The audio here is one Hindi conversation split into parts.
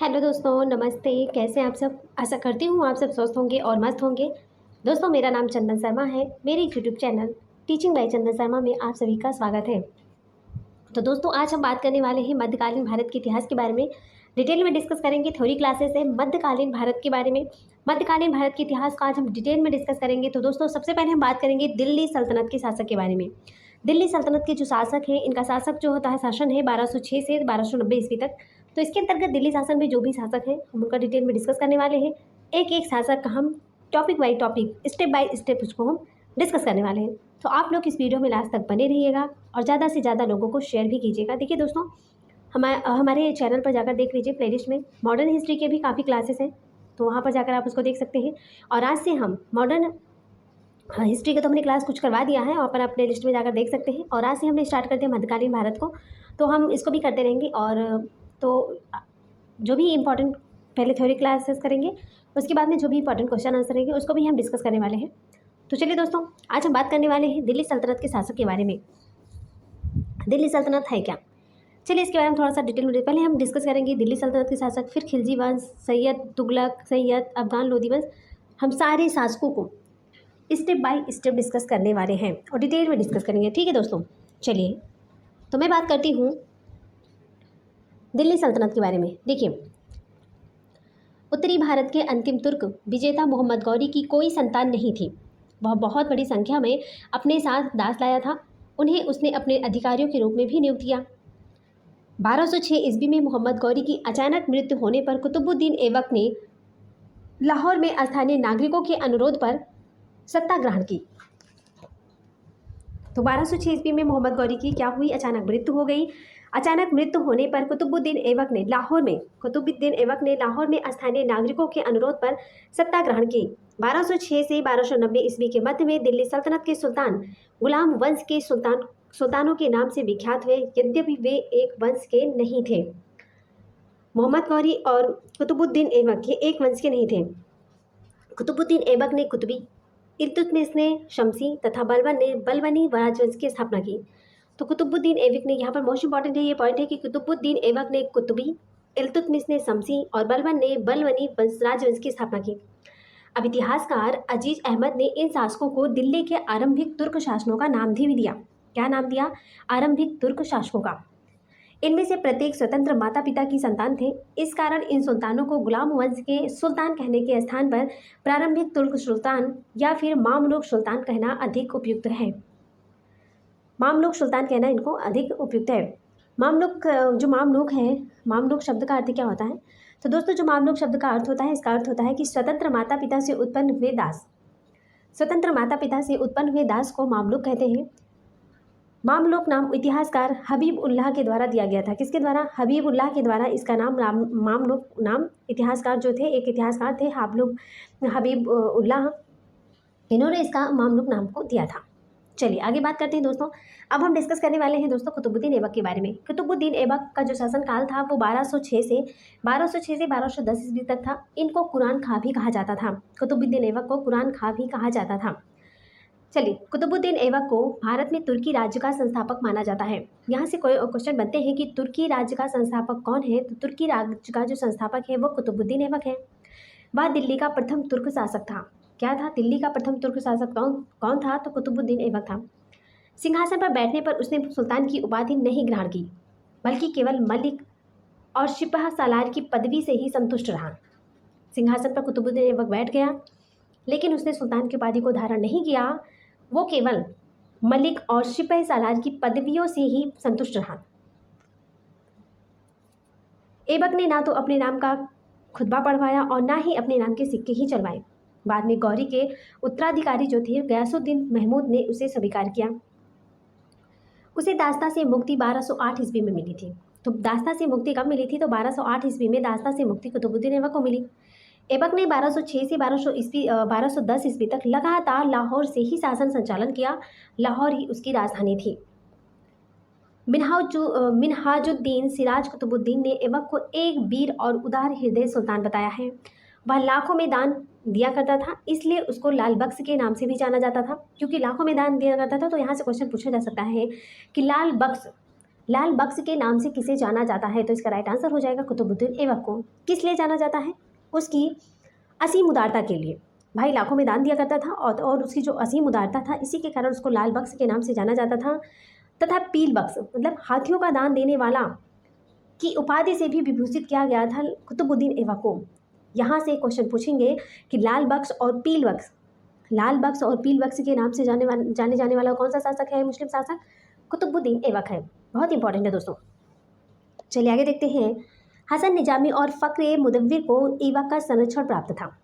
हेलो दोस्तों, नमस्ते। कैसे हैं आप सब? आशा करती हूँ आप सब स्वस्थ होंगे और मस्त होंगे। दोस्तों, मेरा नाम चंदन शर्मा है। मेरे यूट्यूब चैनल टीचिंग बाय चंदन शर्मा में आप सभी का स्वागत है। तो दोस्तों, आज हम बात करने वाले हैं मध्यकालीन भारत के इतिहास के बारे में। डिटेल में डिस्कस करेंगे। थ्योरी क्लासेस है मध्यकालीन भारत के बारे में। मध्यकालीन भारत के इतिहास को आज हम डिटेल में डिस्कस करेंगे। तो दोस्तों, सबसे पहले हम बात करेंगे दिल्ली सल्तनत के शासक के बारे में। दिल्ली सल्तनत के जो शासक हैं, इनका शासक जो होता है शासन है 1206 से 1290 ईस्वी तक। तो इसके अंतर्गत दिल्ली शासन में जो भी शासक हैं हम उनका डिटेल में डिस्कस करने वाले हैं। एक एक शासक का हम topic by topic, step by step उसको हम डिस्कस करने वाले हैं। तो आप लोग इस वीडियो में लास्ट तक बने रहिएगा और ज़्यादा से ज़्यादा लोगों को शेयर भी कीजिएगा। देखिए दोस्तों, हमारे चैनल पर जाकर देख लीजिए, प्लेलिस्ट में मॉडर्न हिस्ट्री के भी काफ़ी क्लासेस हैं, तो वहाँ पर जाकर आप उसको देख सकते हैं। और आज से हम मॉडर्न हिस्ट्री का तो हमने क्लास कुछ करवा दिया है, वहाँ पर आप प्ले लिस्ट में जाकर देख सकते हैं। और आज से हमने स्टार्ट करते हैं मध्यकालीन भारत को, तो हम इसको भी करते रहेंगे। और तो जो भी इम्पोर्टेंट पहले थ्योरी क्लासेस करेंगे, उसके बाद में जो भी इंपॉर्टेंट क्वेश्चन आंसर रहेंगे उसको भी हम डिस्कस करने वाले हैं। तो चलिए दोस्तों, आज हम बात करने वाले हैं दिल्ली सल्तनत के शासक के बारे में। दिल्ली सल्तनत है क्या? चलिए इसके बारे में थोड़ा सा डिटेल में पहले हम डिस्कस करेंगे। दिल्ली सल्तनत के शासक, फिर खिलजी वंश, सैयद तुगलक, सैयद अफगान लोधी वंश, हम सारे शासकों को स्टेप बाय स्टेप डिस्कस करने वाले हैं और डिटेल में डिस्कस करेंगे। ठीक है दोस्तों, चलिए तो मैं बात करती हूँ दिल्ली सल्तनत के बारे में। देखिए, उत्तरी भारत के अंतिम तुर्क विजेता मोहम्मद गौरी की कोई संतान नहीं थी। वह बहुत बड़ी संख्या में अपने साथ दास लाया था। उन्हें उसने अपने अधिकारियों के रूप में भी नियुक्त किया। 1206 ईस्वी में मोहम्मद गौरी की अचानक मृत्यु होने पर कुतुबुद्दीन ऐबक ने लाहौर में स्थानीय नागरिकों के अनुरोध पर सत्ता ग्रहण की। तो 1206 ईस्वी में मोहम्मद गौरी की क्या हुई? अचानक मृत्यु हो गई। अचानक मृत्यु होने पर कुतुबुद्दीन ऐबक ने लाहौर में स्थानीय नागरिकों के अनुरोध पर सत्ता ग्रहण की। 1206 से 1290 ईस्वी के मध्य में दिल्ली सल्तनत के सुल्तान गुलाम वंश के सुल्तानों के नाम से विख्यात हुए, यद्यपि वे एक वंश के नहीं थे। मोहम्मद गौरी और कुतुबुद्दीन ऐबक ये एक वंश के नहीं थे। कुतुबुद्दीन ऐबक ने कुतुबी, इल्तुतमिश ने शमसी तथा बलबन ने बलबनी राजवंश की स्थापना की। तो कुतुबुद्दीन ऐबक ने, यहाँ पर मोस्ट इंपॉर्टेंट है ये पॉइंट है कि कुतुबुद्दीन ऐबक ने कुतुबी, इल्तुतमिश ने शमसी और बलबन ने बलबनी राजवंश की स्थापना की। अब इतिहासकार अजीज अहमद ने इन शासकों को दिल्ली के आरंभिक तुर्क शासकों का नाम भी दिया। क्या नाम दिया? आरंभिक तुर्क शासकों का। इनमें से प्रत्येक स्वतंत्र माता पिता की संतान थे। इस कारण इन सुल्तानों को गुलाम वंश के सुल्तान कहने के स्थान पर प्रारंभिक तुर्क सुल्तान या फिर मामलुक सुल्तान कहना अधिक उपयुक्त है। मामलुक सुल्तान कहना इनको अधिक उपयुक्त है। मामलुक है, मामलुक शब्द का अर्थ क्या होता है? तो दोस्तों, जो मामलुक शब्द का अर्थ होता है, इसका अर्थ होता है कि स्वतंत्र माता पिता से उत्पन्न हुए दास। स्वतंत्र माता पिता से उत्पन्न हुए दास को मामलुक कहते हैं। मामलुक नाम इतिहासकार हबीब उल्लाह के द्वारा दिया गया था। किसके द्वारा? हबीब उल्लाह के द्वारा इसका नाम मामलुक नाम इतिहासकार जो थे, एक इतिहासकार थे हबीब उल्लाह, इन्होंने इसका मामलुक नाम को दिया था। चलिए आगे बात करते हैं दोस्तों। अब हम डिस्कस करने वाले हैं दोस्तों कुतुबुद्दीन ऐबक के बारे में। कुतुबुद्दीन ऐबक का जो शासन काल था वो 1206 से 1210 ईस्वी तक था। इनको कुरान खां भी कहा जाता था। कुतुबुद्दीन ऐबक को कुरान खां भी कहा जाता था। चलिए, कुतुबुद्दीन ऐबक को भारत में तुर्की राज्य का संस्थापक माना जाता है। यहाँ से कोई क्वेश्चन बनते हैं कि तुर्की राज्य का संस्थापक कौन है? तो तुर्की राज्य का जो संस्थापक है वो कुतुबुद्दीन ऐबक है। वह दिल्ली का प्रथम तुर्क शासक था। क्या था? दिल्ली का प्रथम तुर्क शासक कौन था? तो कुतुबुद्दीन ऐबक था। सिंहासन पर बैठने पर उसने सुल्तान की उपाधि नहीं ग्रहण की, बल्कि केवल मलिक और सिपह सालार की पदवी से ही संतुष्ट रहा। सिंहासन पर कुतुबुद्दीन ऐबक बैठ गया, लेकिन उसने सुल्तान की उपाधि को धारण नहीं किया। वो केवल मलिक और सिपह सालार की पदवियों से ही संतुष्ट रहा। ऐबक ने ना तो अपने नाम का खुतबा पढ़वाया और ना ही अपने नाम के सिक्के ही चलवाए। बाद में गौरी के उत्तराधिकारी जो थे गयासुद्दीन महमूद ने उसे स्वीकार किया। उसे दास्ता से मुक्ति 1208 ईस्वी में मिली थी। तो दास्ता से मुक्ति कब मिली थी? तो 1208 ईस्वी में दास्ता से मुक्ति कुतुबुद्दीन ऐबक को मिली। ऐबक ने 1206 से 1210 ईस्वी तक लगातार लाहौर से ही शासन संचालन किया। लाहौर ही उसकी राजधानी थी। मिन्हाजुद्दीन सिराज कुतुबुद्दीन ने ऐबक को एक वीर और उदार हृदय सुल्तान बताया है। वह लाखों में दान दिया करता था, इसलिए उसको लाल बख्श के नाम से भी जाना जाता था, क्योंकि लाखों में दान दिया करता था। तो यहाँ से क्वेश्चन पूछा जा सकता है कि लाल बख्श लाल बख्श के नाम से किसे जाना जाता है? तो इसका राइट आंसर हो जाएगा कुतुबुद्दीन ऐबक को। किस लिए जाना जाता है? उसकी असीम उदारता के लिए। भाई लाखों में दान दिया करता था और उसकी जो असीम उदारता था, इसी के कारण उसको लाल बख्श के नाम से जाना जाता था। तथा पील बख्श मतलब हाथियों का दान देने वाला की उपाधि से भी विभूषित किया गया था कुतुबुद्दीन ऐबक को। यहाँ से क्वेश्चन पूछेंगे कि लाल बख्श और पील बख्श के नाम से जाने जाने वाला कौन सा शासक है? मुस्लिम शासक कुतुबुद्दीन ऐबक है। बहुत इंपॉर्टेंट है दोस्तों। चलिए आगे देखते हैं। हसन निजामी और फ़क्र मुदव्विर को ऐबक का संरक्षण प्राप्त था।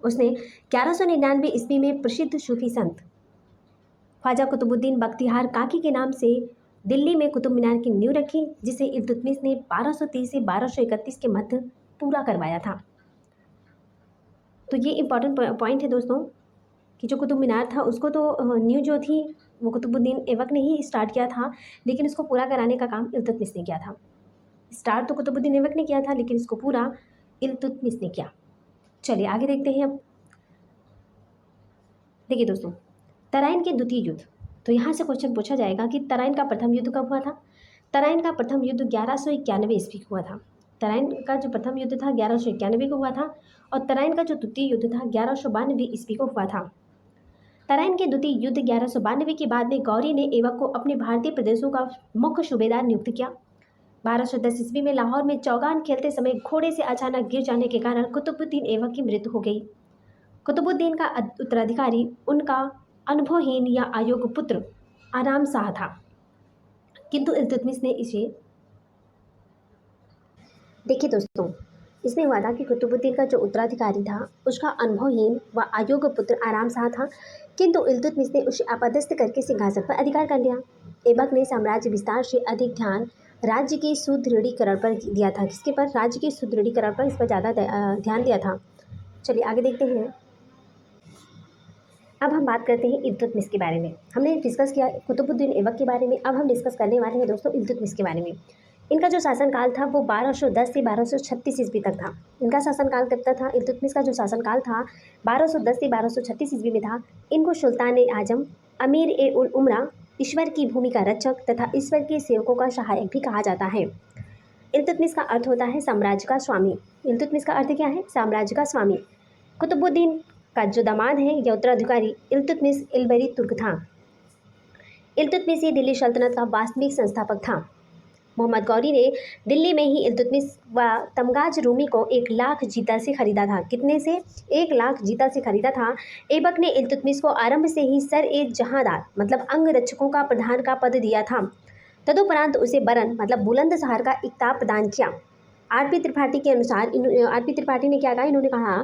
उसने 1199 ईस्वी में प्रसिद्ध सूफी संत ख्वाजा कुतुबुद्दीन बख्तियार काकी के नाम से दिल्ली में कुतुब मीनार की नींव रखी, जिसे इल्तुतमिश ने 1230 से 1231 के मध्य पूरा करवाया था। तो ये इंपॉर्टेंट पॉइंट है दोस्तों कि जो कुतुब मीनार था उसको तो नींव जो थी वो कुतुबुद्दीन ऐबक ने ही स्टार्ट किया था, लेकिन इसको पूरा कराने का काम इल्तुतमिश ने किया था। स्टार्ट तो कुतुबुद्दीन ऐबक ने किया था, लेकिन इसको पूरा इल्तुतमिश ने किया। चलिए आगे देखते हैं अब। देखिए दोस्तों, तराइन के द्वितीय युद्ध। तो यहाँ से क्वेश्चन पूछा जाएगा कि तराइन का प्रथम युद्ध कब हुआ था? तराइन का प्रथम युद्ध 1191 ईस्वी को हुआ था। तराइन का जो प्रथम युद्ध था 1191 को हुआ था और तराइन का जो द्वितीय युद्ध था 1192 ईस्वी को हुआ था। तराइन के द्वितीय युद्ध 1192 के बाद में गौरी ने ऐबक को अपने भारतीय प्रदेशों का मुख्य सूबेदार नियुक्त किया। 1210 ईस्वी में लाहौर में चौगान खेलते समय घोड़े से अचानक गिर जाने के कारण कुतुबुद्दीन ऐबक की मृत्यु हो गई। कुतुबुद्दीन का उत्तराधिकारी उनका अनुभवहीन या अयोग्य पुत्र आराम शाह था, किंतु इल्तुतमिश ने इसे देखिए दोस्तों, इसमें हुआ था कि कुतुबुद्दीन का जो उत्तराधिकारी था उसका अनुभवहीन व अयोग्य पुत्र आराम शाह था, किंतु इल्तुतमिश ने उसे अपदस्थ करके सिंहासन पर अधिकार कर लिया। ऐबक ने साम्राज्य विस्तार से अधिक ध्यान राज्य के सुदृढ़ीकरण पर दिया था। किसके पर? राज्य के सुदृढ़ीकरण पर इस पर ज़्यादा ध्यान दिया था। चलिए आगे देखते हैं। अब हम बात करते हैं इल्तुतमिश के बारे में। हमने डिस्कस किया कुतुबुद्दीन ऐबक के बारे में, अब हम डिस्कस करने वाले हैं दोस्तों इल्तुतमिश के बारे में। इनका जो शासनकाल था वो 1210 से 1236 ईस्वी तक था। इनका शासनकाल कब तक था? इल्तुतमिश का जो शासनकाल था 1210 से 1236 ईस्वी में था। इनको सुल्तान ए आजम, अमीर ए उल उमरा, ईश्वर की भूमि का रक्षक तथा ईश्वर के सेवकों का सहायक भी कहा जाता है। इल्तुतमिश का अर्थ होता है साम्राज्य का स्वामी। इल्तुतमिश का अर्थ क्या है? साम्राज्य का स्वामी। कुतुबुद्दीन का जो दामाद है या उत्तराधिकारी इल्तुतमिश इल्बरी तुर्क था। इल्तुतमिश ही दिल्ली सल्तनत का वास्तविक संस्थापक था। मोहम्मद गौरी ने दिल्ली में ही इल्तुतमिश व तमगाज रूमी को 1 लाख जीता से खरीदा था। कितने से? 1 लाख जीता से खरीदा था। ऐबक ने इल्तुतमिश को आरंभ से ही सर ए जहांदार मतलब अंगरक्षकों का प्रधान का पद दिया था। तदुपरांत उसे बरन मतलब बुलंदशहर का इक्ताब प्रदान किया। आरपी त्रिपाठी के अनुसार आरपी त्रिपाठी ने क्या कहा? इन्होंने कहा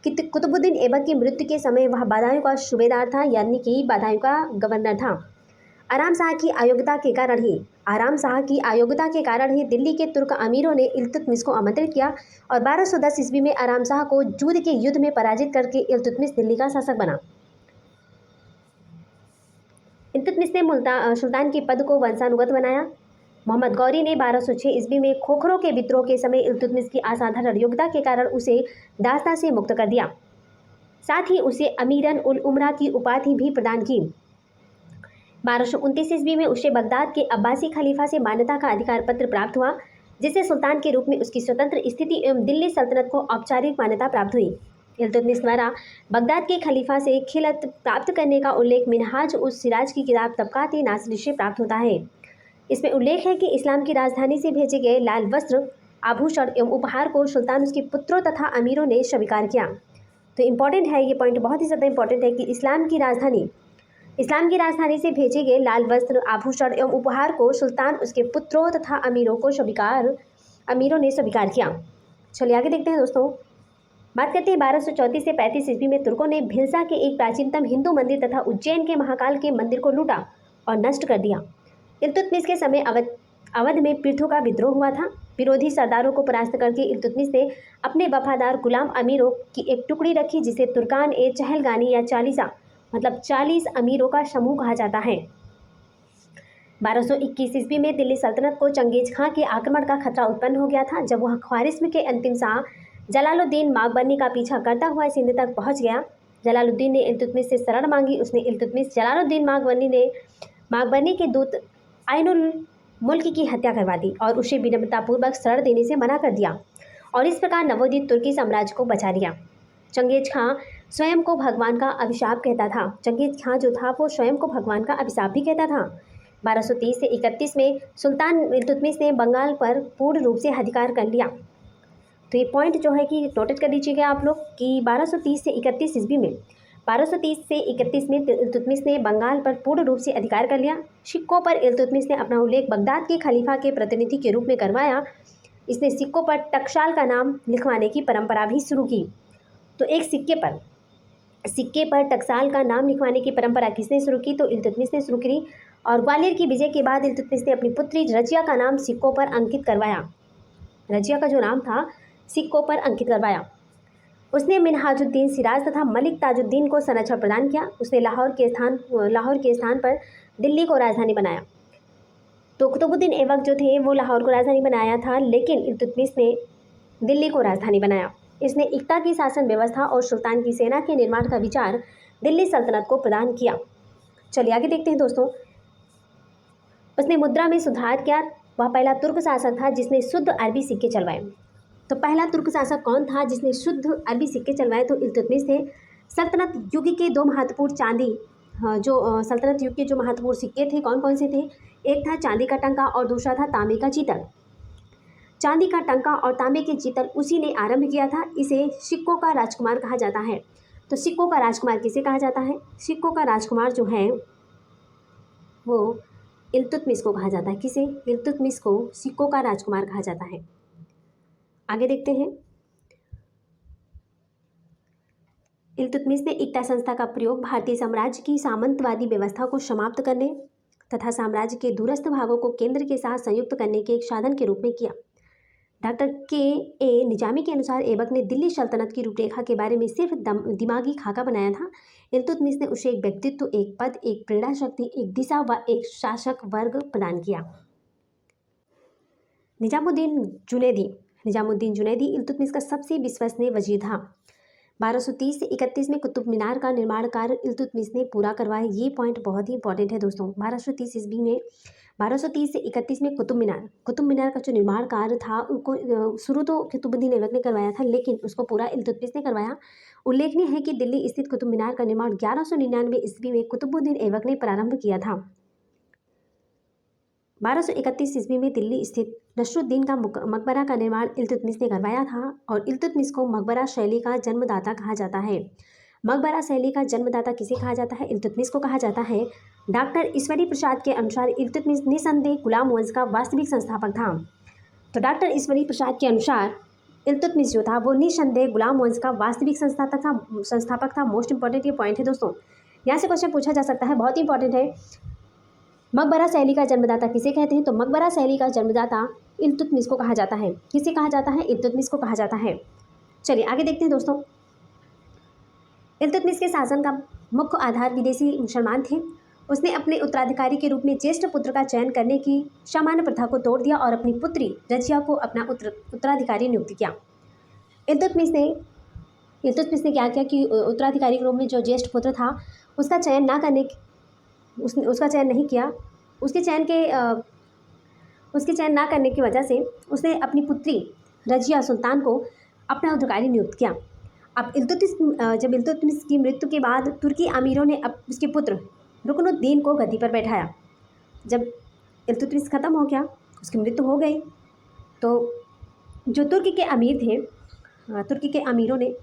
कि कुतुबुद्दीन ऐबक की मृत्यु के समय वह बदायूं का सूबेदार था, यानी कि बदायूं का गवर्नर था। आराम शाह की अयोग्यता के कारण ही दिल्ली के तुर्क अमीरों ने इल्तुतमिश को आमंत्रित किया और 1210 ईस्वी में आराम शाह को जूद के युद्ध में पराजित करके इल्तुतमिश दिल्ली का शासक बना। इल्तुतमिश ने सुल्तान के पद को वंशानुगत बनाया। मोहम्मद गौरी ने 1206 ईस्वी में खोखरों के विद्रोह के समय इल्तुतमिश की असाधारण योग्यता के कारण उसे दास्ता से मुक्त कर दिया। साथ ही उसे अमीरन उल उमरा की उपाधि भी प्रदान की। 1229 ईस्वी में उसे बगदाद के अब्बासी खलीफा से मान्यता का अधिकार पत्र प्राप्त हुआ, जिससे सुल्तान के रूप में उसकी स्वतंत्र स्थिति एवं दिल्ली सल्तनत को औपचारिक मान्यता प्राप्त हुई। इल्तुतमिश द्वारा बगदाद के खलीफा से खिलत प्राप्त करने का उल्लेख मिनहाज उस सिराज की किताब तबकात-ए नासिरी से प्राप्त होता है। इसमें उल्लेख है कि इस्लाम की राजधानी से भेजे गए लाल वस्त्र, आभूषण एवं उपहार को सुल्तान उसके पुत्रों तथा अमीरों ने स्वीकार किया। तो इम्पॉर्टेंट है, ये पॉइंट बहुत ही ज़्यादा इंपॉर्टेंट है कि इस्लाम की राजधानी से भेजे गए लाल वस्त्र, आभूषण एवं उपहार को सुल्तान उसके पुत्रों तथा अमीरों ने स्वीकार किया। चलिए आगे देखते हैं दोस्तों। बात करते हैं 1234 से 35 ईस्वी में तुर्कों ने भिलसा के एक प्राचीनतम हिंदू मंदिर तथा उज्जैन के महाकाल के मंदिर को लूटा और नष्ट कर दिया। इल्तुतमिश के समय अवध में पृथु का विद्रोह हुआ था। विरोधी सरदारों को परास्त करके इल्तुतमिश ने अपने वफादार गुलाम अमीरों की एक टुकड़ी रखी, जिसे तुर्कान ए चहलगानी या चालीसा मतलब 40 अमीरों का समूह कहा जाता है। 1221 ईस्वी में दिल्ली सल्तनत को चंगेज खां के आक्रमण का खतरा उत्पन्न हो गया था, जब वह ख्वारिज्म के अंतिम शाह जलालुद्दीन मागबनी का पीछा करता हुआ सिंध तक पहुंच गया। जलालुद्दीन ने इल्तुतमिश से शरण मांगी। उसने इल्तुतमिश जलालुद्दीन मागबनी के दूत आइनुल मुल्क की हत्या करवा दी और उसे विनम्रतापूर्वक शरण देने से मना कर दिया और इस प्रकार नवोदित तुर्की साम्राज्य को बचा लिया। चंगेज खां स्वयं को भगवान का अभिशाप कहता था। चंगेज खां जो था वो स्वयं को भगवान का अभिशाप भी कहता था। 1230 से 31 में सुल्तान इल्तुतमिश ने बंगाल पर पूर्ण रूप से अधिकार कर लिया। तो ये पॉइंट जो है कि नोटिस कर लीजिएगा आप लोग कि 1230 से 31 ईस्वी में 1230 से 31 में इल्तुतमिश ने बंगाल पर पूर्ण रूप से अधिकार कर लिया। सिक्कों पर इल्तुतमिश ने अपना उल्लेख बगदाद के खलीफा के प्रतिनिधि के रूप में करवाया। इसने सिक्कों पर टकसाल का नाम लिखवाने की परंपरा भी शुरू की। तो एक सिक्के पर टकसाल का नाम लिखवाने की परंपरा किसने शुरू की? तो इल्तुतमिश ने शुरू की। और ग्वालियर की विजय के बाद इल्तुतमिश ने अपनी पुत्री रजिया का नाम सिक्कों पर अंकित करवाया। रजिया का जो नाम था सिक्कों पर अंकित करवाया। उसने मिनहाजुद्दीन सिराज तथा मलिक ताजुद्दीन को संरक्षण प्रदान किया। उसने लाहौर के स्थान पर दिल्ली को राजधानी बनाया। तो कुतुबुद्दीन ऐबक जो थे वो लाहौर को राजधानी बनाया था, लेकिन इल्तुतमिश ने दिल्ली को राजधानी बनाया। इसने एकता की शासन व्यवस्था और सुल्तान की सेना के निर्माण का विचार दिल्ली सल्तनत को प्रदान किया। चलिए आगे देखते हैं दोस्तों। उसने मुद्रा में सुधार किया। वह पहला तुर्क शासक था जिसने शुद्ध अरबी सिक्के चलवाए। तो पहला तुर्क शासक कौन था जिसने शुद्ध अरबी सिक्के चलवाए? तो इल्तुतमिश थे। सल्तनत युग के दो महत्वपूर्ण सल्तनत युग के जो महत्वपूर्ण सिक्के थे कौन कौन से थे? एक था चांदी का टंका और दूसरा था तांबे का चीतल। चांदी का टंका और तांबे के चीतल उसी ने आरंभ किया था। इसे सिक्कों का राजकुमार कहा जाता है। तो सिक्कों का राजकुमार किसे कहा जाता है? सिक्कों का राजकुमार जो है वो इल्तुतमिश को कहा जाता है। किसे? इल्तुतमिश को सिक्कों का राजकुमार कहा जाता है। आगे देखते हैं। इल्तुतमिश ने एकता संस्था का प्रयोग भारतीय साम्राज्य की सामंतवादी व्यवस्था को समाप्त करने तथा साम्राज्य के दूरस्थ भागों को केंद्र के साथ संयुक्त करने के एक साधन के रूप में किया। डॉक्टर के निजामी के अनुसार ऐबक ने दिल्ली सल्तनत की रूपरेखा के बारे में सिर्फ दिमागी खाका बनाया था। इल्तुतमिश ने उसे एक व्यक्तित्व, एक पद, एक प्रेरणा शक्ति, एक दिशा व एक शासक वर्ग प्रदान किया। निजामुद्दीन जुनैदी इल्तुतमिश का सबसे विश्वसनीय वजीर था। 1230 से 31 में कुतुब मीनार का निर्माण कार्य इल्तुतमिश ने पूरा करवाया। ये पॉइंट बहुत ही इंपॉर्टेंट है दोस्तों। 1230 ईस्वी में 1230 से 31 में कुतुब मीनार का जो निर्माण कार्य था उनको शुरू तो कुतुबुद्दीन ऐबक ने करवाया था, लेकिन उसको पूरा इल्तुतमिश ने करवाया। उल्लेखनीय है कि दिल्ली स्थित कुतुब मीनार का निर्माण 1199 ईस्वी में कुतुबुद्दीन ऐबक ने प्रारंभ किया था। 1231 ईस्वी में दिल्ली स्थित नसरुद्दीन का मकबरा का निर्माण इल्तुतमिश ने करवाया था और इल्तुतमिश को मकबरा शैली का जन्मदाता कहा जाता है। मकबरा शैली का जन्मदाता किसे कहा जाता है? इल्तुतमिश को कहा जाता है। डॉक्टर ईश्वरी प्रसाद के अनुसार इल्तुतमिश निसंदेह गुलाम वंश का वास्तविक संस्थापक था। तो डॉक्टर ईश्वरी प्रसाद के अनुसार इल्तुतमिश जो था वो निसंदेह गुलाम वंश का वास्तविक संस्थापक था। मोस्ट इंपॉर्टेंट ये पॉइंट है दोस्तों। यहाँ से क्वेश्चन पूछा जा सकता है, बहुत इंपॉर्टेंट है। मकबरा शैली का जन्मदाता किसे कहते हैं? तो मकबरा शैली का जन्मदाता इल्तुतमिश को कहा जाता है। किसे कहा जाता है? इल्तुतमिश को कहा जाता है। चलिए आगे देखते हैं दोस्तों। इल्तुतमिश के शासन का मुख्य आधार विदेशी मुसलमान थे। उसने अपने उत्तराधिकारी के रूप में ज्येष्ठ पुत्र का चयन करने की सामान्य प्रथा को तोड़ दिया और अपनी पुत्री रजिया को अपना उत्तराधिकारी नियुक्त किया। इल्तुतमिश ने क्या किया कि उत्तराधिकारी के रूप में जो ज्येष्ठ पुत्र था उसका चयन नहीं किया। उसके चयन ना करने की वजह से उसने अपनी पुत्री रजिया सुल्तान को अपना उत्तराधिकारी नियुक्त किया। अब जब इल्तुतमिश की मृत्यु के बाद तुर्की अमीरों ने अब उसके पुत्र रुकनुद्दीन को गद्दी पर बैठाया। जब इल्तुतमिश ख़त्म हो गया, उसकी मृत्यु हो गई, तो जो तुर्की के अमीर थे, तुर्की के अमीरों ने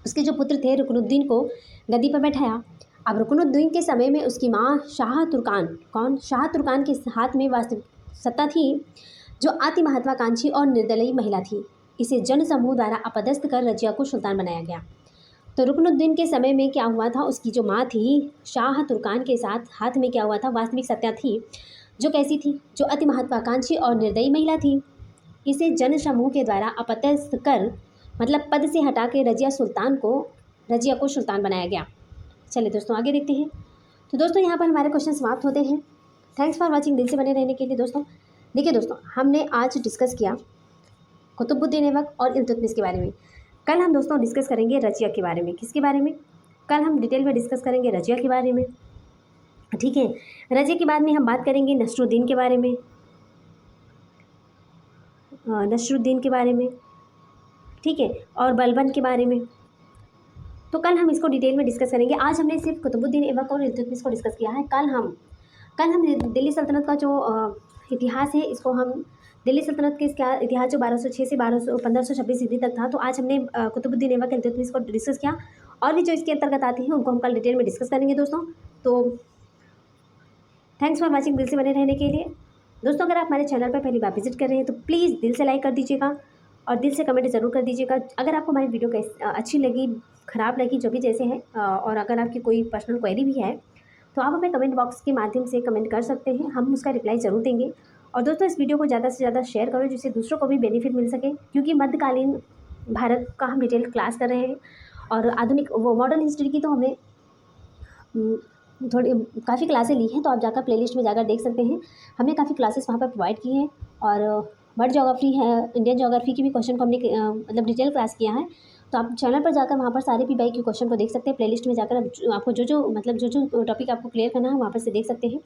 उसके जो पुत्र थे रुकनुद्दीन को गद्दी पर बैठाया। अब रुकनुद्दीन के समय में उसकी माँ शाह तुर्कान के हाथ में वास्तविक सत्ता थी, जो अति महत्वाकांक्षी और निर्दयी महिला थी। इसे जन समूह द्वारा अपदस्थ कर रजिया को सुल्तान बनाया गया। तो रुकनुद्दीन के समय में क्या हुआ था? उसकी जो माँ थी शाह तुर्कान के हाथ में क्या हुआ था? वास्तविक सत्ता थी, जो कैसी थी? जो अति महत्वाकांक्षी और निर्दयी महिला थी। इसे जन समूह के द्वारा अपदस्थ कर मतलब पद से हटा के रजिया को सुल्तान बनाया गया। चलिए दोस्तों आगे देखते हैं। तो दोस्तों यहाँ पर हमारे क्वेश्चन समाप्त होते हैं। Thanks for watching. दिल से बने रहने के लिए दोस्तों। देखिए दोस्तों, हमने आज डिस्कस किया कुतुबुद्दीन ऐबक और इल्तुतमिश के बारे में। कल हम दोस्तों डिस्कस करेंगे रजिया के बारे में। किसके बारे में? कल हम डिटेल में डिस्कस करेंगे रजिया के बारे में, ठीक है। रजिया के बाद में हम बात करेंगे नसरुद्दीन के बारे में, नसरुद्दीन के बारे में, ठीक है, और बलबन के बारे में। तो कल हम इसको डिटेल में डिस्कस करेंगे। आज हमने सिर्फ कुतुबुद्दीन ऐबक और इल्तुतमिश को डिस्कस किया है। कल हम दिल्ली सल्तनत का जो इतिहास है, इसको हम दिल्ली सल्तनत के इसका इतिहास जो 1206 से 1526 ईस्वी तक था, तो आज हमने कुतुबुद्दीन ऐबक इल्तुतमिश को डिस्कस किया, और भी जो इसके अंतर्गत आती हैं उनको हम कल डिटेल में डिस्कस करेंगे दोस्तों। तो थैंक्स फॉर वॉचिंग, दिल से बने रहने के लिए। दोस्तों अगर आप हमारे चैनल पर पहली बार विजिट कर रहे हैं तो प्लीज़ दिल से लाइक कर दीजिएगा और दिल से कमेंट ज़रूर कर दीजिएगा। अगर आपको हमारी वीडियो अच्छी लगी, ख़राब लगी, जो भी जैसे है, और अगर आपकी कोई पर्सनल क्वेरी भी है तो आप हमें कमेंट बॉक्स के माध्यम से कमेंट कर सकते हैं, हम उसका रिप्लाई ज़रूर देंगे। और दोस्तों इस वीडियो को ज़्यादा से ज़्यादा शेयर करो जिससे दूसरों को भी बेनिफिट मिल सके, क्योंकि मध्यकालीन भारत का हम डिटेल क्लास कर रहे हैं, और आधुनिक वो मॉडर्न हिस्ट्री की तो हमने थोड़ी काफ़ी क्लासें ली हैं, तो आप जाकर प्लेलिस्ट में जाकर देख सकते हैं। हमने काफ़ी क्लासेस वहाँ पर प्रोवाइड की हैं, और वर्ल्ड ज्योग्राफी है, इंडियन ज्योग्राफी की भी क्वेश्चन को हमने मतलब डिटेल क्लास किया है। तो आप चैनल पर जाकर वहाँ पर सारे PBI के क्वेश्चन को देख सकते हैं। प्लेलिस्ट में जाकर आपको जो टॉपिक आपको क्लियर करना है वहाँ पर से देख सकते हैं।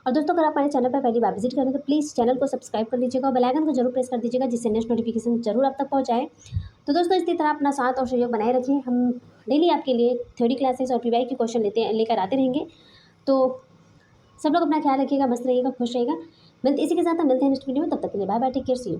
और दोस्तों अगर आप हमारे चैनल पर पहली बार विजिट करें तो प्लीज़ चैनल को सब्सक्राइब कर लीजिएगा और बेल आइकन को जरूर प्रेस कर दीजिएगा, जिससे नेक्स्ट नोटिफिकेशन जरूर आप तक पहुँचाए। तो दोस्तों इसी तरह अपना साथ और सहयोग बनाए रखिए। हम डेली आपके लिए थ्योरी क्लासेस और PBI के क्वेश्चन लेकर आते रहेंगे। तो सब लोग अपना ख्याल रखिएगा, मस्त रहिएगा, खुश रहिएगा। इसी के साथ हम मिलते हैं नेक्स्ट वीडियो में। तब तक के लिए bye bye, take care, see you.